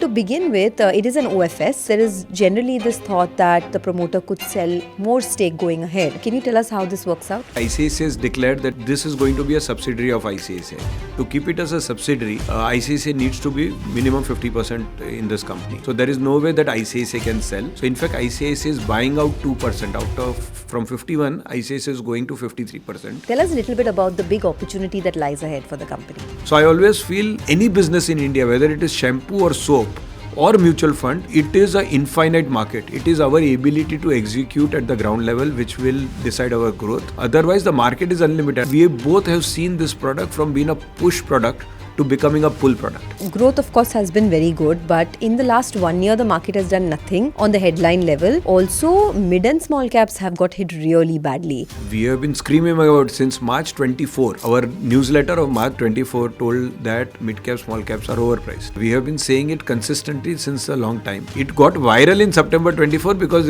To begin with, it is an OFS. There is generally this thought that the promoter could sell more stake going ahead. Can you tell us how this works out? ICICI has declared that this is going to be a subsidiary of ICICI. To keep it as a subsidiary, ICICI needs to be minimum 50% in this company. So there is no way that ICICI can sell. So in fact, ICICI is buying out 2% from 51. ICICI is going to 53%. Tell us a little bit about the big opportunity that lies ahead for the company. So I always feel any business in India, whether it is shampoo or soap, or mutual fund, it is an infinite market. It is our ability to execute at the ground level which will decide our growth. Otherwise, the market is unlimited. We both have seen this product from being a push product to becoming a pull product. Growth, of course, has been very good, but in the last 1 year, the market has done nothing on the headline level. Also, mid and small caps have got hit really badly. We have been screaming about since March 24. Our newsletter of March 24 told that mid caps, small caps are overpriced. We have been saying it consistently since a long time. It got viral in September 24 because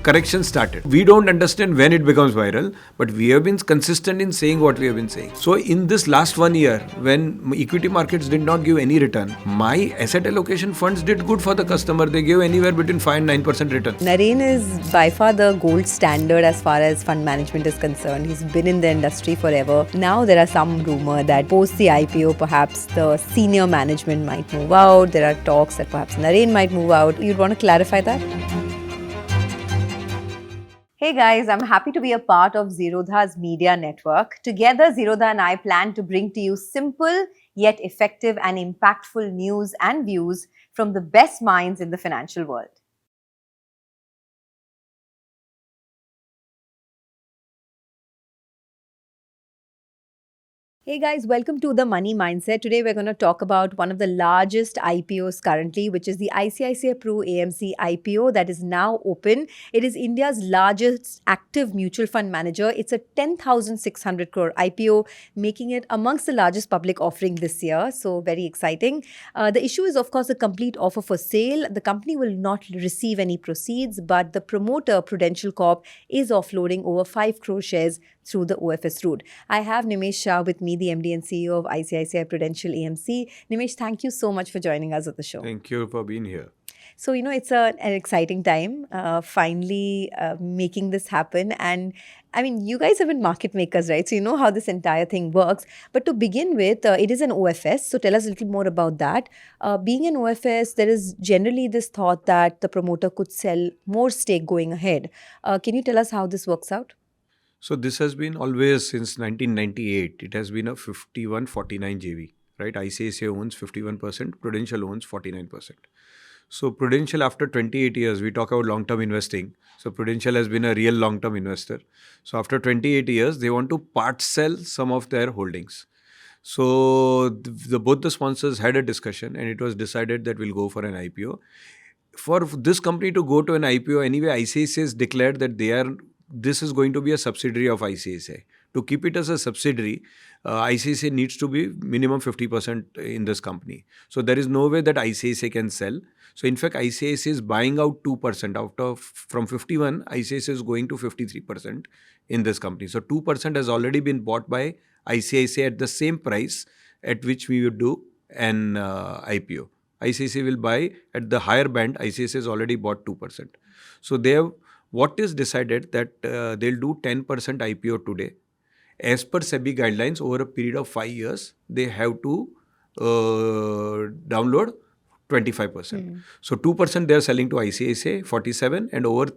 correction started. We don't understand when it becomes viral, but we have been consistent in saying what we have been saying. So in this last 1 year, when equity markets did not give any return, my asset allocation funds did good for the customer. They gave anywhere between 5 and 9% return. Naren is by far the gold standard as far as fund management is concerned. He's been in the industry forever. Now there are some rumor that post the IPO, perhaps the senior management might move out. There are talks that perhaps Naren might move out. You'd want to clarify that? Hey guys, I'm happy to be a part of Zerodha's media network. Together, Zerodha and I plan to bring to you simple yet effective and impactful news and views from the best minds in the financial world. Hey guys, welcome to the Money Mindset. Today we're going to talk about one of the largest IPOs currently, which is the ICICI Pru AMC IPO that is now open. It is India's largest active mutual fund manager. It's a 10,600 crore IPO, making it amongst the largest public offering this year. So very exciting. The issue is, of course, a complete offer for sale. The company will not receive any proceeds, but the promoter, Prudential Corp, is offloading over 5 crore shares through the OFS route. I have Nimesh Shah with me, the MD and CEO of ICICI Prudential AMC. Nimesh, thank you so much for joining us at the show. Thank you for being here. So, it's an exciting time, finally making this happen. And I mean, you guys have been market makers, right? So you know how this entire thing works. But to begin with, it is an OFS. So tell us a little more about that. Being an OFS, there is generally this thought that the promoter could sell more stake going ahead. Can you tell us how this works out? So this has been always since 1998. It has been a 51-49 JV, right? ICICI owns 51%, Prudential owns 49%. So Prudential, after 28 years, we talk about long-term investing. So Prudential has been a real long-term investor. So after 28 years, they want to part sell some of their holdings. So both the sponsors had a discussion and it was decided that we'll go for an IPO. For this company to go to an IPO, anyway, ICICI has declared that this is going to be a subsidiary of ICICI. To keep it as a subsidiary, ICICI needs to be minimum 50% in this company. So there is no way that ICICI can sell. So in fact, ICICI is buying out 2% from 51. ICICI is going to 53% in this company. So 2% has already been bought by ICICI at the same price at which we would do an IPO. ICICI will buy at the higher band. ICICI has already bought 2%. So what is decided that they'll do 10% IPO today. As per SEBI guidelines, over a period of 5 years, they have to download 25%. So 2% they are selling to ICICI, 47, and over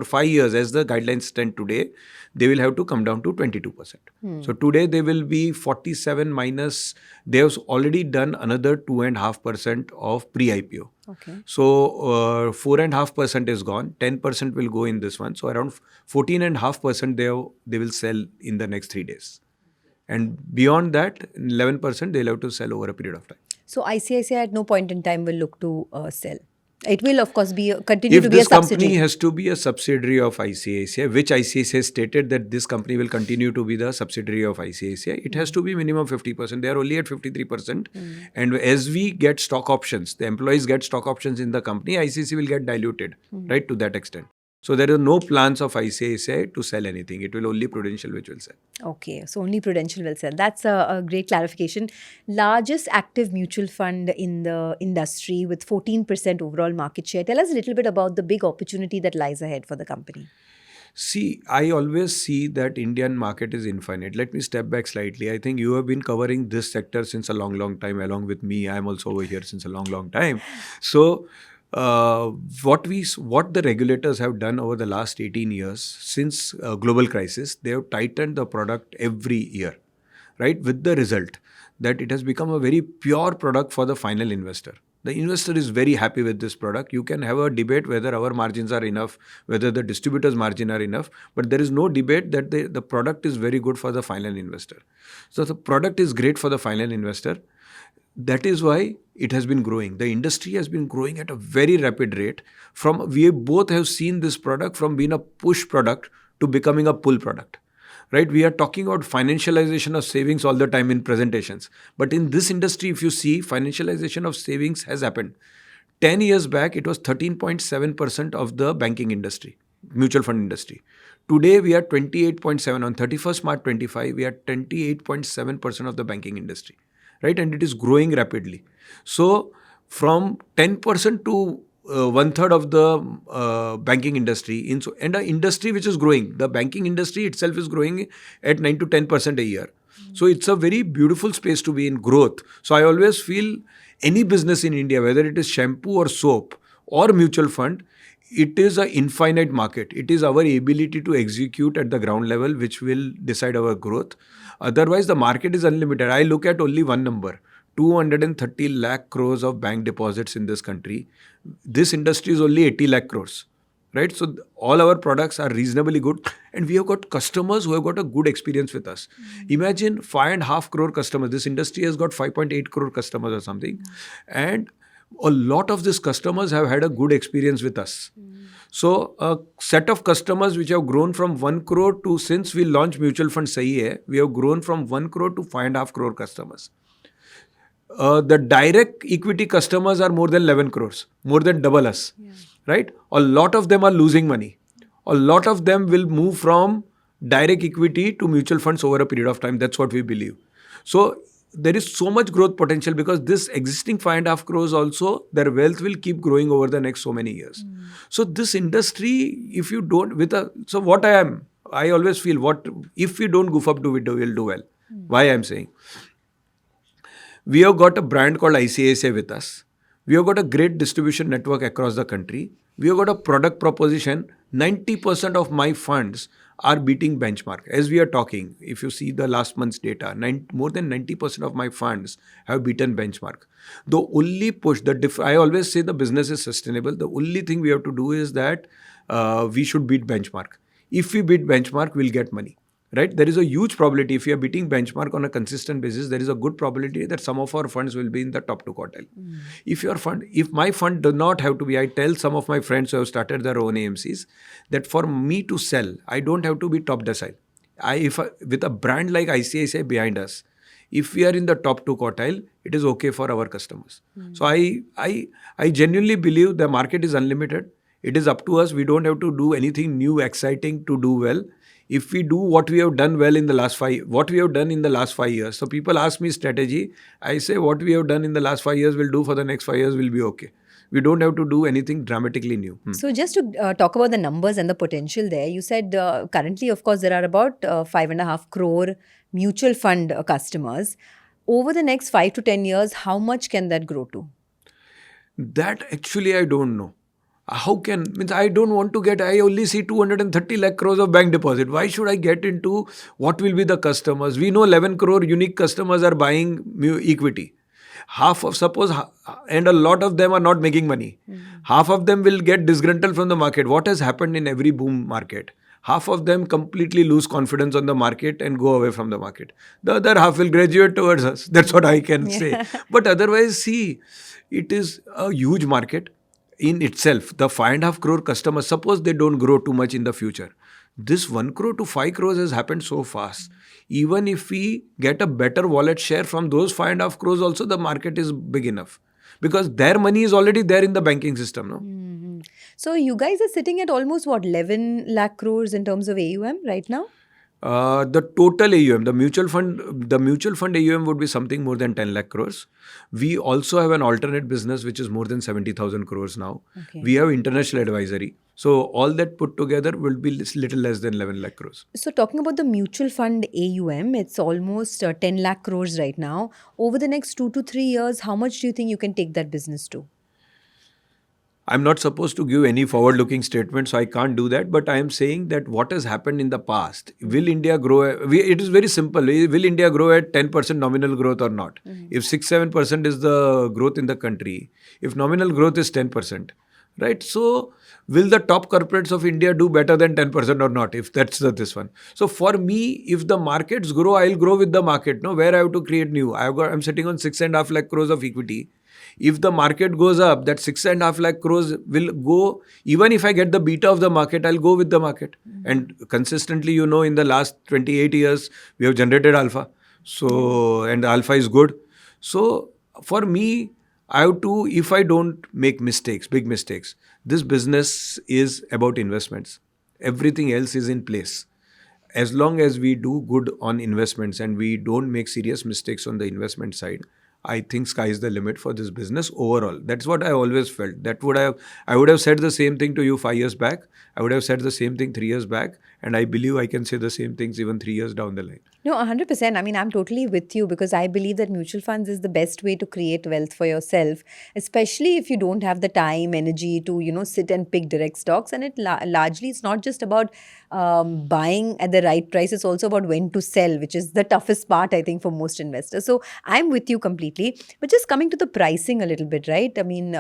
5 years, as the guidelines stand today, they will have to come down to 22%. So today they will be 47 minus, they have already done another 2.5% of pre-IPO. Okay. So 4.5% is gone, 10% will go in this one. So around 14.5% they will sell in the next 3 days. And beyond that, 11% they'll have to sell over a period of time. So ICICI at no point in time will look to sell. It will, of course, continue to be a subsidiary. If this company has to be a subsidiary of ICICI, which ICICI has stated that this company will continue to be the subsidiary of ICICI, it has to be minimum 50%. They are only at 53%. And as we get stock options, the employees get stock options in the company, ICICI will get diluted, right, to that extent. So there are no plans of ICICI to sell anything. It will only Prudential which will sell. Okay, so only Prudential will sell. That's a great clarification. Largest active mutual fund in the industry with 14% overall market share. Tell us a little bit about the big opportunity that lies ahead for the company. See, I always see that Indian market is infinite. Let me step back slightly. I think you have been covering this sector since a long, long time along with me. I am also over here since a long, long time. So, what the regulators have done over the last 18 years since global crisis, they have tightened the product every year, right? With the result that it has become a very pure product for the final investor. The investor is very happy with this product. You can have a debate whether our margins are enough, whether the distributor's margin are enough, but there is no debate that the product is very good for the final investor. So the product is great for the final investor. That is why it has been growing. The industry has been growing at a very rapid rate. We both have seen this product from being a push product to becoming a pull product. Right? We are talking about financialization of savings all the time in presentations. But in this industry, if you see, financialization of savings has happened. 10 years back, it was 13.7% of the banking industry, mutual fund industry. Today, we are 28.7. On 31st March 25, we are 28.7% of the banking industry. Right? And it is growing rapidly. So, from 10% to one-third of the banking industry, and an industry which is growing. The banking industry itself is growing at 9 to 10% a year. So it's a very beautiful space to be in growth. So I always feel any business in India, whether it is shampoo or soap or mutual fund, it is an infinite market. It is our ability to execute at the ground level which will decide our growth. Otherwise, the market is unlimited. I look at only one number. 230 lakh crores of bank deposits in this country. This industry is only 80 lakh crores, right? So all our products are reasonably good and we have got customers who have got a good experience with us. Imagine 5.5 crore customers. This industry has got 5.8 crore customers or something. And a lot of these customers have had a good experience with us. So a set of customers which have grown from 1 crore to, since we launched mutual fund Sahi Hai, we have grown from 1 crore to 5.5 crore customers. The direct equity customers are more than 11 crores, more than double us, right? A lot of them are losing money. A lot of them will move from direct equity to mutual funds over a period of time. That's what we believe. So there is so much growth potential because this existing 5.5 crores also, their wealth will keep growing over the next so many years. So this industry, if you don't, so what I always feel, if we don't goof up, we'll do well. Why I'm saying? We have got a brand called ICICI with us. We have got a great distribution network across the country. We have got a product proposition. 90% of my funds are beating benchmark. As we are talking, if you see the last month's data, more than 90% of my funds have beaten benchmark. The only push, I always say the business is sustainable. The only thing we have to do is that we should beat benchmark. If we beat benchmark, we'll get money. Right? There is a huge probability, if you are beating benchmark on a consistent basis, there is a good probability that some of our funds will be in the top 2 quartile. If my fund does not have to be, I tell some of my friends who have started their own AMCs that for me to sell, I don't have to be top decile. With a brand like ICICI behind us, if we are in the top 2 quartile, it is okay for our customers. So I genuinely believe the market is unlimited. It is up to us. We don't have to do anything new, exciting to do well. If we do what we have done well in the last 5 years. So people ask me strategy. I say what we have done in the last 5 years, we'll do for the next 5 years will be okay. We don't have to do anything dramatically new. So just to talk about the numbers and the potential there, you said currently, of course, there are about 5.5 crore mutual fund customers. Over the next 5 to 10 years, how much can that grow to? That actually I don't know. I don't want to I only see 230 lakh crores of bank deposit. Why should I get into what will be the customers? We know 11 crore unique customers are buying equity. And a lot of them are not making money. Half of them will get disgruntled from the market. What has happened in every boom market? Half of them completely lose confidence on the market and go away from the market. The other half will graduate towards us. That's what I can say. But otherwise, see, it is a huge market. In itself, the 5.5 crore customers, suppose they don't grow too much in the future. This 1 crore to 5 crores has happened so fast. Even if we get a better wallet share from those 5.5 crores also, the market is big enough. Because their money is already there in the banking system. No? So you guys are sitting at almost what, 11 lakh crores in terms of AUM right now? The total AUM, the mutual fund AUM would be something more than 10 lakh crores. We also have an alternate business which is more than 70,000 crores now. Okay. We have international advisory. So all that put together will be little less than 11 lakh crores. So talking about the mutual fund AUM, it's almost 10 lakh crores right now. Over the next 2 to 3 years, how much do you think you can take that business to? I'm not supposed to give any forward-looking statement, so I can't do that. But I am saying that what has happened in the past, will India grow? It is very simple. Will India grow at 10% nominal growth or not? If 6-7% is the growth in the country, if nominal growth is 10%, right? So will the top corporates of India do better than 10% or not? If that's this one. So for me, if the markets grow, I'll grow with the market. No, where I have to create new. I'm sitting on 6.5 lakh crores of equity. If the market goes up, that 6.5 lakh crores will go. Even if I get the beta of the market, I'll go with the market. And consistently, in the last 28 years, we have generated alpha. So, and alpha is good. So for me, I have to, if I don't make mistakes, big mistakes, this business is about investments. Everything else is in place. As long as we do good on investments and we don't make serious mistakes on the investment side, I think sky is the limit for this business overall. That's what I always felt. I would have said the same thing to you 5 years back. I would have said the same thing 3 years back. And I believe I can say the same things even 3 years down the line. No, 100%. I mean, I'm totally with you because I believe that mutual funds is the best way to create wealth for yourself, especially if you don't have the time, energy to, sit and pick direct stocks. And it largely, it's not just about buying at the right price. It's also about when to sell, which is the toughest part, I think, for most investors. So I'm with you completely. But just coming to the pricing a little bit, right? I mean,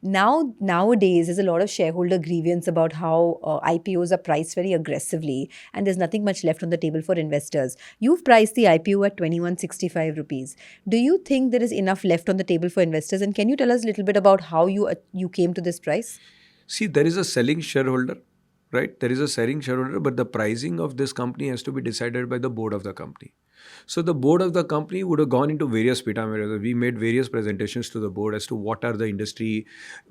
nowadays, there's a lot of shareholder grievance about how IPOs are priced very aggressively and there's nothing much left on the table for investors. You've priced the IPO at 2165 rupees. Do you think there is enough left on the table for investors? And can you tell us a little bit about how you came to this price? See, there is a selling shareholder, right? There is a selling shareholder, but the pricing of this company has to be decided by the board of the company. So the board of the company would have gone into various parameters. We made various presentations to the board as to what are the industry.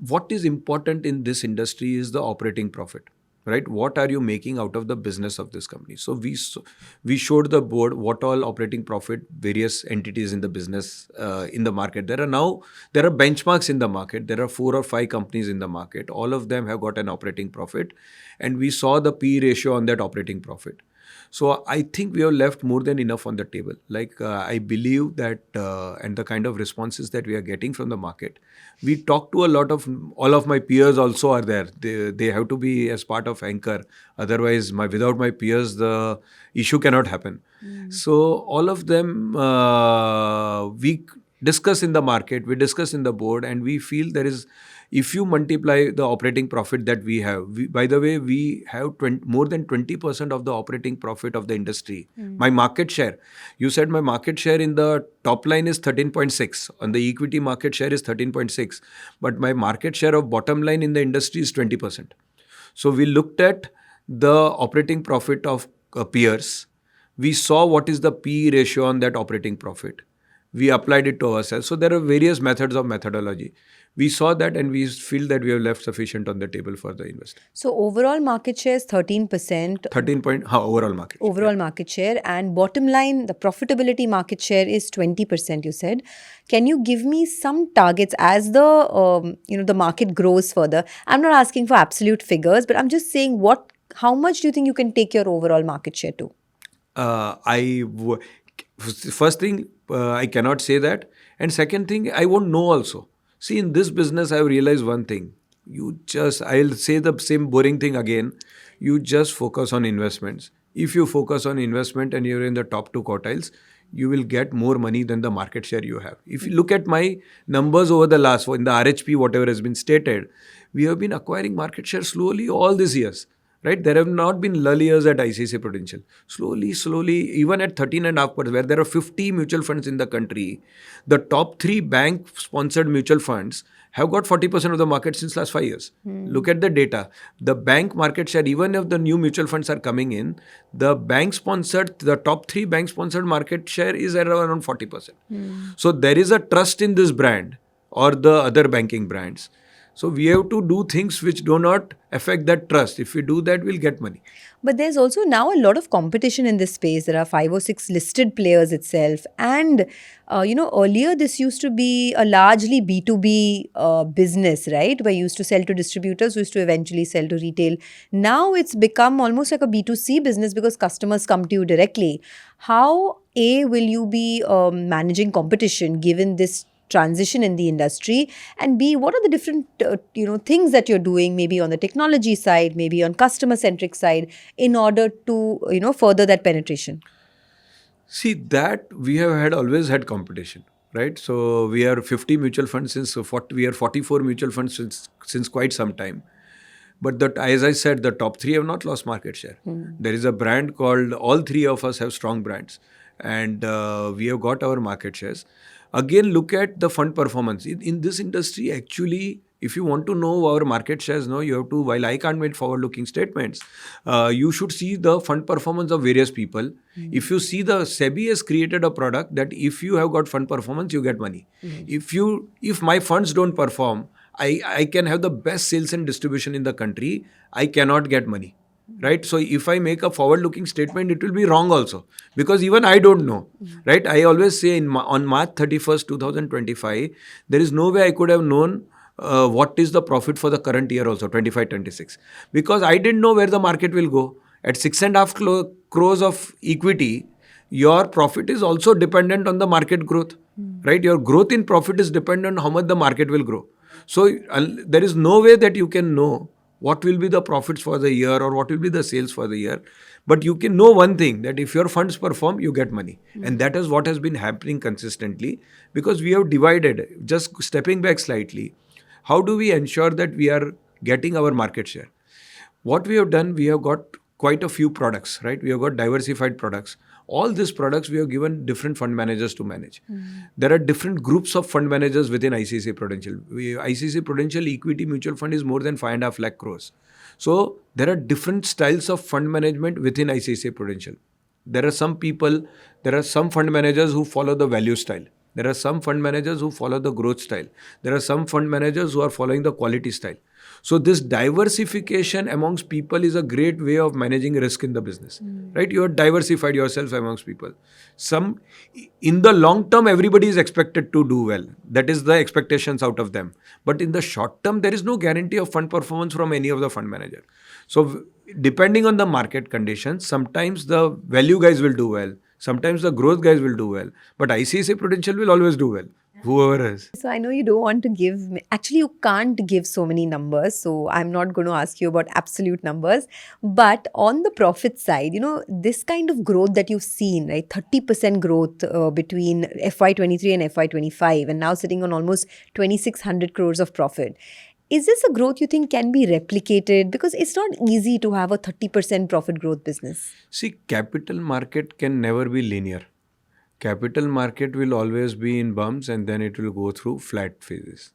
What is important in this industry is the operating profit. Right? What are you making out of the business of this company? So we showed the board what all operating profit various entities in the business in the market. There are benchmarks in the market. There are 4 or 5 companies in the market. All of them have got an operating profit, and we saw the P ratio on that operating profit. So I think we have left more than enough on the table. I believe that and the kind of responses that we are getting from the market, we talk to all of my peers also are there. They have to be as part of anchor. Otherwise, without my peers, the issue cannot happen. So all of them, we discuss in the market, we discuss in the board, and we feel there is, if you multiply the operating profit that we have, by the way, we have more than 20% of the operating profit of the industry. My market share, you said my market share in the top line is 13.6. On the equity market share is 13.6. But my market share of bottom line in the industry is 20%. So we looked at the operating profit of peers. We saw what is the P ratio on that operating profit. We applied it to ourselves. So there are various methods of methodology. We saw that and we feel that we have left sufficient on the table for the investor. So overall market share is 13%. Overall market share. Overall market share, and bottom line, the profitability market share is 20%, you said. Can you give me some targets as the market grows further? I'm not asking for absolute figures, but I'm just saying how much do you think you can take your overall market share to? First thing, I cannot say that. And second thing, I won't know also. See, in this business, I have realized one thing. I'll say the same boring thing again. You just focus on investments. If you focus on investment and you're in the top 2 quartiles, you will get more money than the market share you have. If you look at my numbers over the in the RHP, whatever has been stated, we have been acquiring market share slowly all these years. Right? There have not been lull years at ICICI Prudential. Slowly, even at 13.5%, where there are 50 mutual funds in the country, the top 3 bank-sponsored mutual funds have got 40% of the market since last 5 years. Look at the data. The bank market share, even if the new mutual funds are coming in, the top 3 bank-sponsored market share is around 40%. So there is a trust in this brand or the other banking brands. So we have to do things which do not affect that trust. If we do that, we'll get money. But there's also now a lot of competition in this space. There are 5 or 6 listed players itself. And, earlier this used to be a largely B2B business, right? Where you used to sell to distributors, who used to eventually sell to retail. Now it's become almost like a B2C business because customers come to you directly. How, A, will you be managing competition given this transition in the industry, and B, what are the different things that you're doing, maybe on the technology side, maybe on customer centric side, in order to further that penetration? See, that we have always had competition, right? So we are 50 mutual funds we are 44 mutual funds since quite some time. But as I said, the top three have not lost market share. There is a brand called, all three of us have strong brands, and we have got our market shares. Again, look at the fund performance. In this industry, actually, if you want to know our market shares, you have to, while I can't make forward-looking statements, you should see the fund performance of various people. If you see, the SEBI has created a product that if you have got fund performance, you get money. If my funds don't perform, I can have the best sales and distribution in the country, I cannot get money, right? So if I make a forward-looking statement, it will be wrong also, because even I don't know, right? I always say on March 31st, 2025, there is no way I could have known what is the profit for the current year also, 25-26, because I didn't know where the market will go. At 6.5 crores of equity, your profit is also dependent on the market growth, right? Your growth in profit is dependent on how much the market will grow. So there is no way that you can know what will be the profits for the year or what will be the sales for the year. But you can know one thing, that if your funds perform, you get money. And that is what has been happening consistently, because we have divided. Just stepping back slightly, how do we ensure that we are getting our market share? What we have done, we have got quite a few products, right? We have got diversified products. All these products we have given different fund managers to manage. There are different groups of fund managers within ICICI Prudential. ICICI Prudential Equity Mutual Fund is more than 5.5 lakh crores. So there are different styles of fund management within ICICI Prudential. There are some fund managers who follow the value style. There are some fund managers who follow the growth style. There are some fund managers who are following the quality style. So this diversification amongst people is a great way of managing risk in the business, right? You have diversified yourself amongst people. In the long term, everybody is expected to do well. That is the expectations out of them. But in the short term, there is no guarantee of fund performance from any of the fund manager. So depending on the market conditions, sometimes the value guys will do well. Sometimes the growth guys will do well. But ICICI Prudential will always do well. Whoever is. So I know you don't want to give, actually you can't give so many numbers, so I'm not going to ask you about absolute numbers. But on the profit side, this kind of growth that you've seen, right, 30% growth between FY23 and FY25, and now sitting on almost 2,600 crores of profit. Is this a growth you think can be replicated? Because it's not easy to have a 30% profit growth business. See, capital market can never be linear. Capital market will always be in bumps and then it will go through flat phases.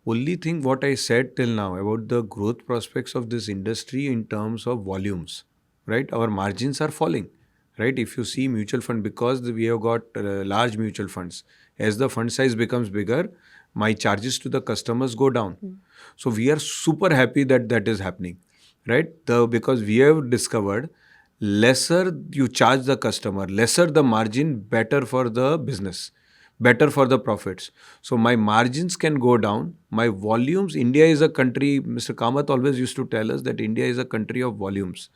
Only thing what I said till now about the growth prospects of this industry in terms of volumes, right? Our margins are falling, right? If you see mutual fund, because we have got large mutual funds, as the fund size becomes bigger, my charges to the customers go down. So we are super happy that that is happening, right? Because we have discovered lesser you charge the customer, lesser the margin, better for the business, better for the profits. So my margins can go down. My volumes, India is a country, Mr. Kamath always used to tell us that India is a country of volumes,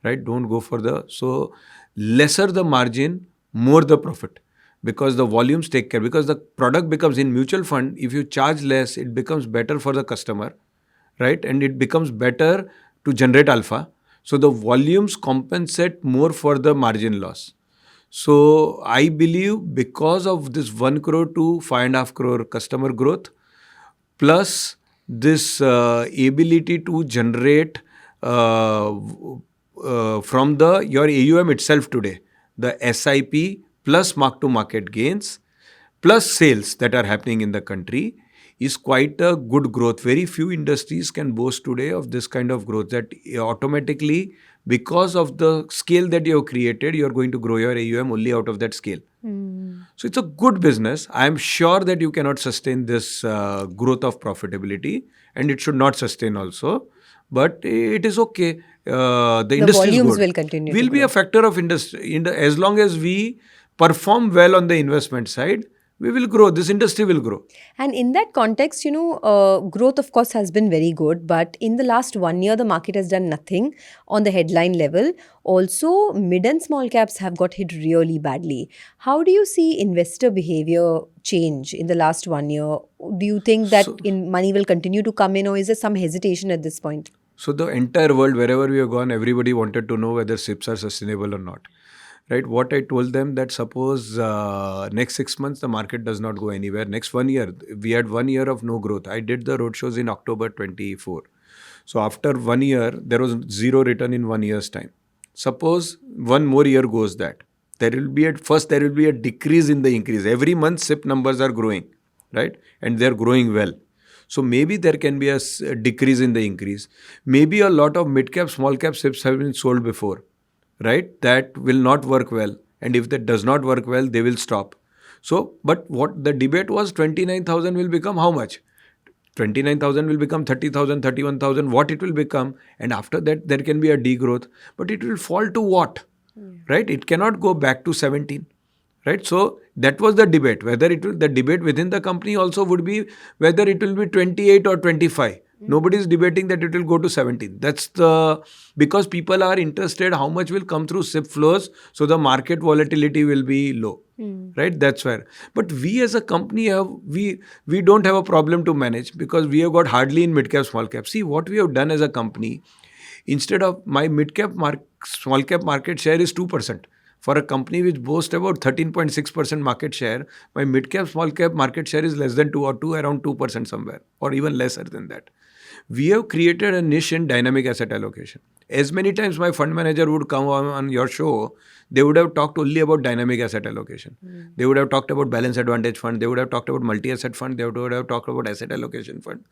right? Don't go for so lesser the margin, more the profit. Because the volumes take care, because the product becomes, in mutual fund, if you charge less, it becomes better for the customer, right? And it becomes better to generate alpha. So the volumes compensate more for the margin loss. So I believe because of this 1 crore to 5.5 crore customer growth, plus this ability to generate from your AUM itself today, the SIP plus mark-to-market gains, plus sales that are happening in the country, is quite a good growth. Very few industries can boast today of this kind of growth, that automatically, because of the scale that you have created, you are going to grow your AUM only out of that scale. So it's a good business. I am sure that you cannot sustain this growth of profitability. and it should not sustain also. But it is okay. The The industry is volumes good. will continue Will to be grow. a factor of industry. As long as we perform well on the investment side, we will grow. This industry will grow. And in that context, growth, of course, has been very good. But in the last 1 year, the market has done nothing on the headline level. Also, mid and small caps have got hit really badly. How do you see investor behavior change in the last 1 year? Do you think that So, money will continue to come in, or is there some hesitation at this point? so the entire world, wherever we have gone, everybody wanted to know whether SIPs are sustainable or not. Right? What I told them that suppose next 6 months the market does not go anywhere. Next 1 year, we had 1 year of no growth. I did the roadshows in October 24. So after 1 year, there was zero return in 1 year's time. Suppose one more year goes that. There will be a decrease in the increase. Every month SIP numbers are growing, right? And they're growing well. So maybe there can be a decrease in the increase. Maybe a lot of mid-cap, small-cap SIPs have been sold before, right? That will not work well. And if that does not work well, they will stop. So, but what the debate was, 29,000 will become how much? 29,000 will become 30,000, 31,000, what it will become. And after that, there can be a degrowth. But it will fall to what? Right? It cannot go back to 17. Right? So that was the debate. Whether it will, the debate within the company also would be whether it will be 28 or 25. Nobody is debating that it will go to 17. That's because people are interested how much will come through SIP flows, so the market volatility will be low. Right? That's where. But we as a company we don't have a problem to manage because we have got hardly in mid cap, small cap. See what we have done as a company. Instead of my mid cap, small cap market share is 2%. For a company which boasts about 13.6% market share, my mid cap, small cap market share is less than 2 or 2, around 2% somewhere, or even lesser than that. We have created a niche in dynamic asset allocation. As many times my fund manager would come on your show, they would have talked only about dynamic asset allocation. They would have talked about balance advantage fund. They would have talked about multi-asset fund. They would have talked about asset allocation fund.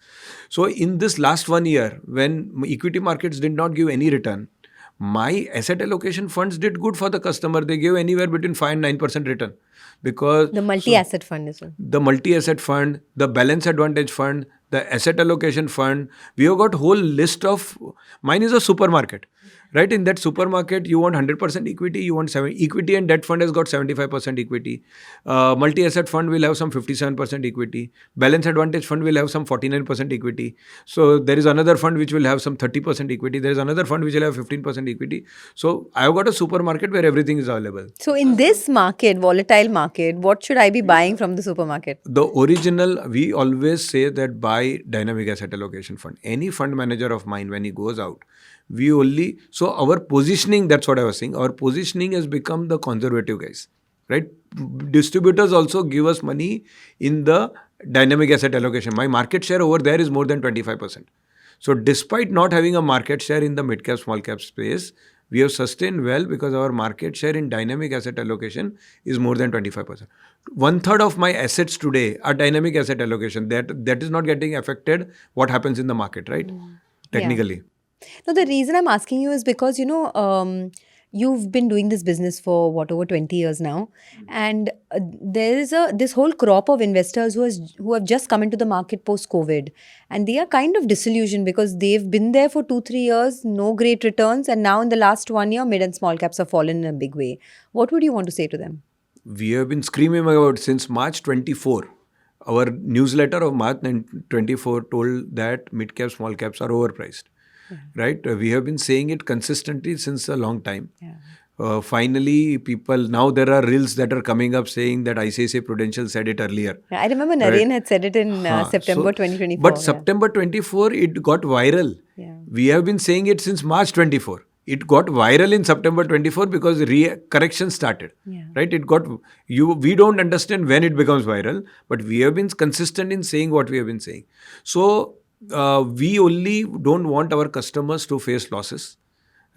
So in this last 1 year, when equity markets did not give any return, my asset allocation funds did good for the customer. They gave anywhere between 5 and 9% return. Because The multi-asset fund as well. the multi-asset fund, the balance advantage fund, the asset allocation fund, we have got whole list of, mine is a supermarket. Right? In that supermarket, you want 100% equity, you want equity, and debt fund has got 75% equity. Multi-asset fund will have some 57% equity. Balance advantage fund will have some 49% equity. So there is another fund which will have some 30% equity. There is another fund which will have 15% equity. So I have got a supermarket where everything is available. So in this market, volatile market, what should I be buying from the supermarket? The original, we always say that buy dynamic asset allocation fund. Any fund manager of mine, when he goes out, so our positioning, that's what I was saying, our positioning has become the conservative guys, right? Distributors also give us money in the dynamic asset allocation. My market share over there is more than 25%. So despite not having a market share in the mid cap, small cap space, we have sustained well because our market share in dynamic asset allocation is more than 25%. 1/3 of my assets today are dynamic asset allocation. That is not getting affected what happens in the market, right? Technically. No, the reason I'm asking you is because, you've been doing this business for over 20 years now. And there is this whole crop of investors who have just come into the market post-COVID. And they are kind of disillusioned because they've been there for 2-3 years, no great returns. And now in the last 1 year, mid and small caps have fallen in a big way. What would you want to say to them? We have been screaming about since March 24. Our newsletter of March 24 told that mid cap, small caps are overpriced. Right? We have been saying it consistently since a long time. Finally, now there are reels that are coming up saying that ICICI Prudential said it earlier. I remember Naren had said it in September 2024. But September 24, it got viral. We have been saying it since March 24. It got viral in September 24 because correction started. Right? We don't understand when it becomes viral, but we have been consistent in saying what we have been saying. So, we only don't want our customers to face losses,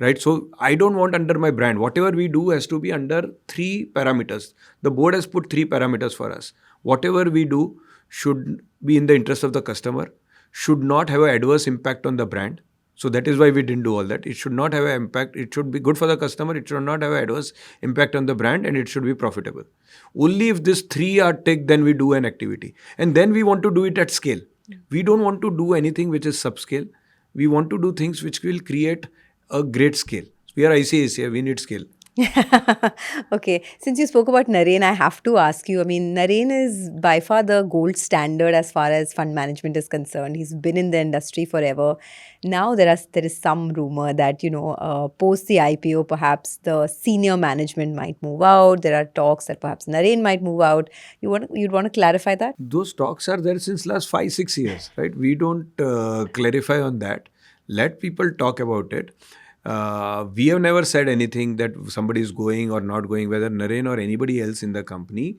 right? So I don't want under my brand. Whatever we do has to be under 3 parameters. The board has put 3 parameters for us. Whatever we do should be in the interest of the customer, should not have an adverse impact on the brand. So that is why we didn't do all that. It should not have an impact. It should be good for the customer. It should not have an adverse impact on the brand, and it should be profitable. Only if these 3 are ticked, then we do an activity. And then we want to do it at scale. We don't want to do anything which is subscale. We want to do things which will create a great scale. We are ICICI, we need scale. Okay, since you spoke about Naren, I have to ask you. I mean, Naren is by far the gold standard as far as fund management is concerned. He's been in the industry forever. Now there is some rumor that post the IPO, perhaps the senior management might move out. There are talks that perhaps Naren might move out. You'd want to clarify that? Those talks are there since last 5-6 years, right? We don't clarify on that. Let people talk about it. We have never said anything that somebody is going or not going, whether Naren or anybody else in the company.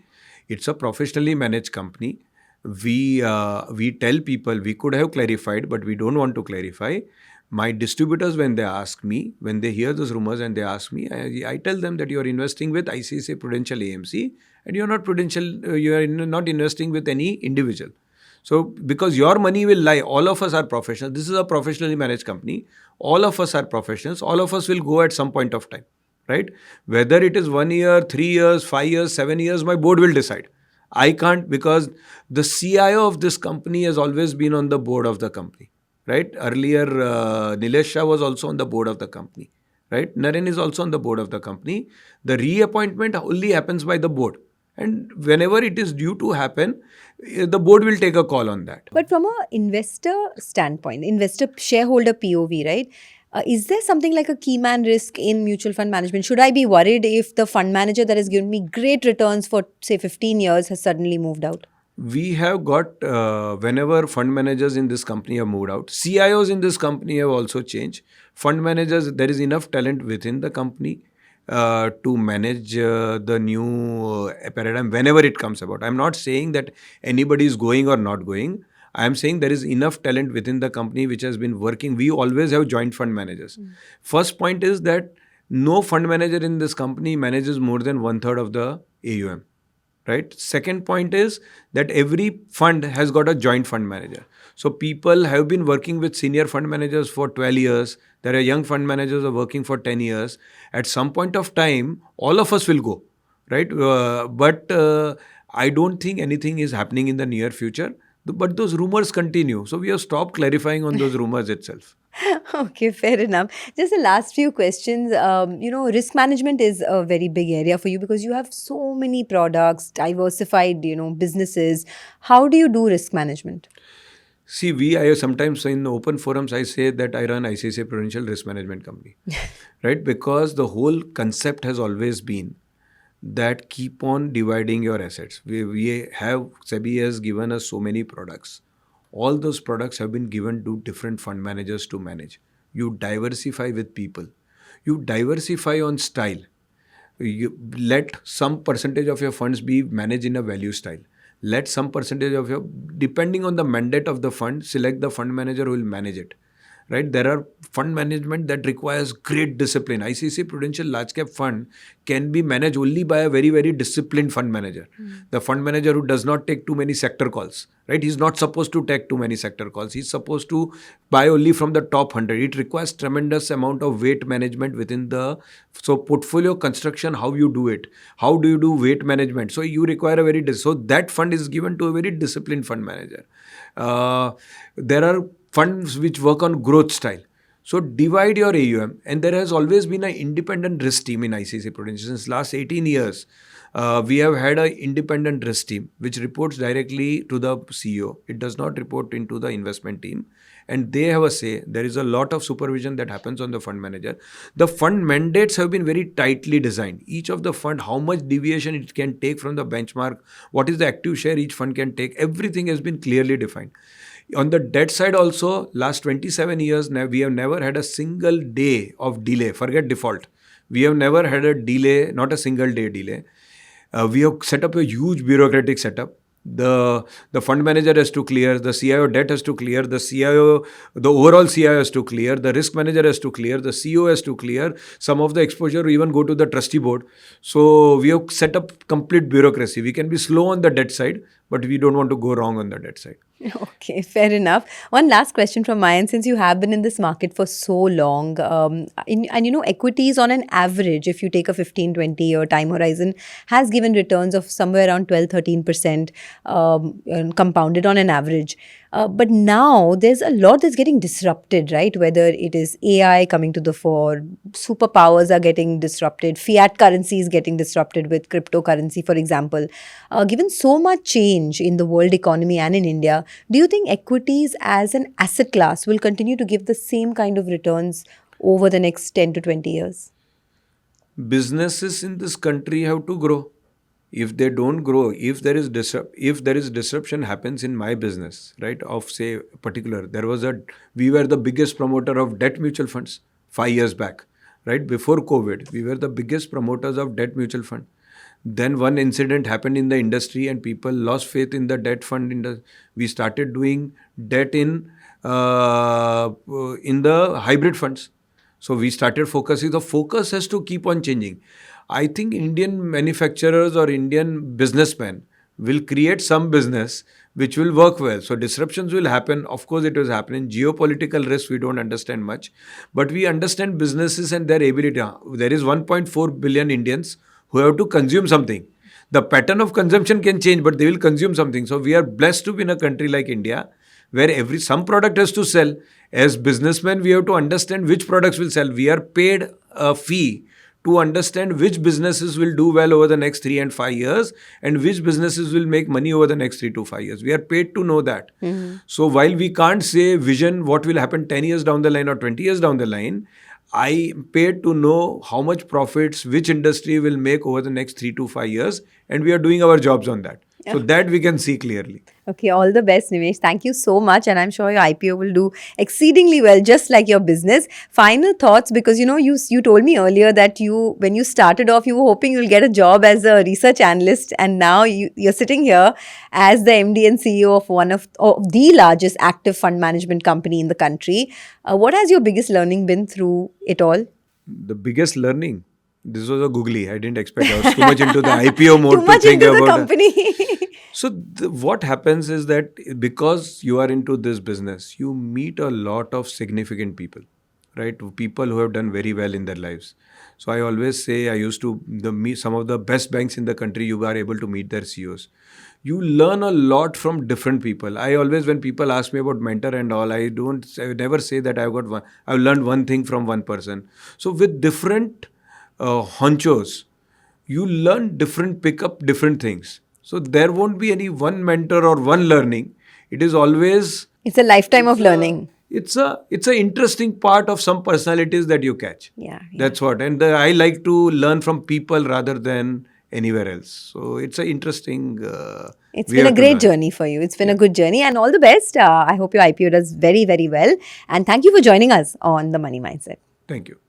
It's a professionally managed company. We tell people we could have clarified, but we don't want to clarify. My distributors, when they ask me, when they hear those rumors and they ask me, I tell them that you are investing with ICICI Prudential AMC and you are not investing with any individual. So, because your money will lie, all of us are professionals. This is a professionally managed company. All of us are professionals. All of us will go at some point of time, right? Whether it is 1 year, 3 years, 5 years, 7 years, my board will decide. I can't, because the CIO of this company has always been on the board of the company, right? Earlier, Nimesh Shah was also on the board of the company, right? Naren is also on the board of the company. The reappointment only happens by the board. And whenever it is due to happen, the board will take a call on that. But from an investor standpoint, investor shareholder POV, right? Is there something like a key man risk in mutual fund management? Should I be worried if the fund manager that has given me great returns for, say, 15 years has suddenly moved out? We have got, whenever fund managers in this company have moved out, CIOs in this company have also changed. Fund managers, there is enough talent within the company to manage the new paradigm whenever it comes about. I'm not saying that anybody is going or not going. I'm saying there is enough talent within the company which has been working. We always have joint fund managers. First point is that no fund manager in this company manages more than 1/3 of the AUM. Right. Second point is that every fund has got a joint fund manager. So people have been working with senior fund managers for 12 years. There are young fund managers who are working for 10 years. At some point of time, all of us will go. Right. But I don't think anything is happening in the near future. But those rumors continue. So we have stopped clarifying on those rumors itself. Okay, fair enough. Just the last few questions. Risk management is a very big area for you because you have so many products, diversified, businesses. How do you do risk management? See, I sometimes in open forums, I say that I run ICICI Prudential Risk Management Company, right? Because the whole concept has always been that keep on dividing your assets. SEBI has given us so many products. All those products have been given to different fund managers to manage. You diversify with people. You diversify on style. You let some percentage of your funds be managed in a value style. Let some percentage of depending on the mandate of the fund, select the fund manager who will manage it. Right? There are fund management that requires great discipline. ICICI Prudential Large Cap Fund can be managed only by a very, very disciplined fund manager. The fund manager who does not take too many sector calls. Right? He's not supposed to take too many sector calls. He's supposed to buy only from the top 100. It requires tremendous amount of weight management within so portfolio construction, how you do it. How do you do weight management? So you require so that fund is given to a very disciplined fund manager. There are funds which work on growth style. So divide your AUM, and there has always been an independent risk team in ICICI Prudential. Since last 18 years, we have had an independent risk team which reports directly to the CEO. It does not report into the investment team. And they have a say. There is a lot of supervision that happens on the fund manager. The fund mandates have been very tightly designed. Each of the fund, how much deviation it can take from the benchmark, what is the active share each fund can take, everything has been clearly defined. On the debt side also, last 27 years, we have never had a single day of delay. Forget default. We have never had a delay, not a single day delay. We have set up a huge bureaucratic setup. The fund manager has to clear, the CIO debt has to clear, the overall CIO has to clear, the risk manager has to clear, the CEO has to clear, some of the exposure even go to the trustee board. So we have set up complete bureaucracy. We can be slow on the debt side, but we don't want to go wrong on the debt side. Okay, fair enough. One last question from my end. Since you have been in this market for so long, equities on an average, if you take a 15-20 year time horizon, has given returns of somewhere around 12-13% compounded on an average. But now there's a lot that's getting disrupted, right? Whether it is AI coming to the fore, superpowers are getting disrupted, fiat currency is getting disrupted with cryptocurrency, for example. Given so much change in the world economy and in India, do you think equities as an asset class will continue to give the same kind of returns over the next 10 to 20 years? Businesses in this country have to grow. If they don't grow, if there is disruption happens in my business, right, of say particular, we were the biggest promoter of debt mutual funds 5 years back, right, before COVID. We were the biggest promoters of debt mutual fund. Then one incident happened in the industry and people lost faith in the debt fund. We started doing debt in the hybrid funds. So we started focusing. The focus has to keep on changing. I think Indian manufacturers or Indian businessmen will create some business which will work well. So disruptions will happen. Of course, it was happening. Geopolitical risks, we don't understand much. But we understand businesses and their ability. There is 1.4 billion Indians who have to consume something. The pattern of consumption can change, but they will consume something. So we are blessed to be in a country like India, where some product has to sell. As businessmen, we have to understand which products will sell. We are paid a fee to understand which businesses will do well over the next 3 and 5 years and which businesses will make money over the next 3 to 5 years. We are paid to know that. So while we can't say vision what will happen 10 years down the line or 20 years down the line, I am paid to know how much profits which industry will make over the next 3 to 5 years, and we are doing our jobs on that. So that we can see clearly. Okay, all the best, Nimesh. Thank you so much. And I'm sure your IPO will do exceedingly well, just like your business. Final thoughts, because you told me earlier that when you started off, you were hoping you'll get a job as a research analyst. And now you're sitting here as the MD and CEO of one of the largest active fund management company in the country. What has your biggest learning been through it all? The biggest learning? This was a googly. I didn't expect. I was too much into the IPO mode Too much to think into the about company. So what happens is that because you are into this business, you meet a lot of significant people, right? People who have done very well in their lives. So I always say I used to meet some of the best banks in the country. You are able to meet their CEOs. You learn a lot from different people. I always, when people ask me about mentor and all, I never say that I've learned one thing from one person. So with different honchos, you pick up different things. So there won't be any one mentor or one learning. It is always... It's a lifetime of learning. It's a interesting part of some personalities that you catch. Yeah. That's what. And I like to learn from people rather than anywhere else. So it's an interesting... It's been a great journey for you. It's been a good journey, and all the best. I hope your IPO does very, very well. And thank you for joining us on The Money Mindset. Thank you.